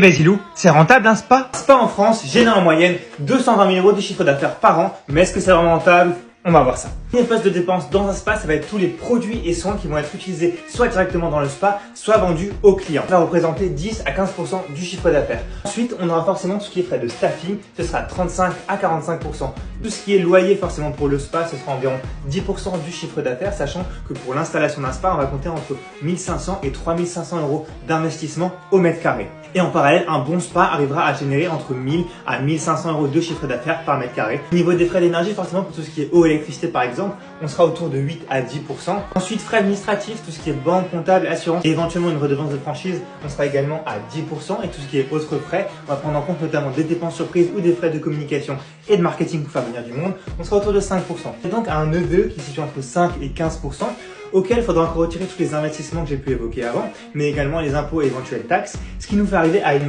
Basilou, c'est rentable un spa? Un spa en France génère en moyenne 220 000 € de chiffre d'affaires par an, mais est-ce que c'est vraiment rentable? On va voir ça. Les postes de dépenses dans un spa, ça va être tous les produits et soins qui vont être utilisés soit directement dans le spa, soit vendus aux clients. Ça va représenter 10 à 15% du chiffre d'affaires. Ensuite, on aura forcément tout ce qui est frais de staffing, ce sera 35 à 45%. Tout ce qui est loyer forcément pour le spa, ce sera environ 10% du chiffre d'affaires, sachant que pour l'installation d'un spa, on va compter entre 1500 et 3500 € d'investissement au mètre carré. Et en parallèle, un bon spa arrivera à générer entre 1000 à 1500 € de chiffre d'affaires par mètre carré. Au niveau des frais d'énergie, forcément pour tout ce qui est eau et électricité par exemple, on sera autour de 8 à 10%. Ensuite, frais administratifs, tout ce qui est banque, comptable, assurance et éventuellement une redevance de franchise, on sera également à 10%. Et tout ce qui est autres frais, on va prendre en compte notamment des dépenses surprises ou des frais de communication et de marketing pour faire venir du monde, on sera autour de 5%. Et donc à un EVE qui se situe entre 5 et 15%, auquel il faudra encore retirer tous les investissements que j'ai pu évoquer avant, mais également les impôts et éventuelles taxes, ce qui nous fait arriver à une marge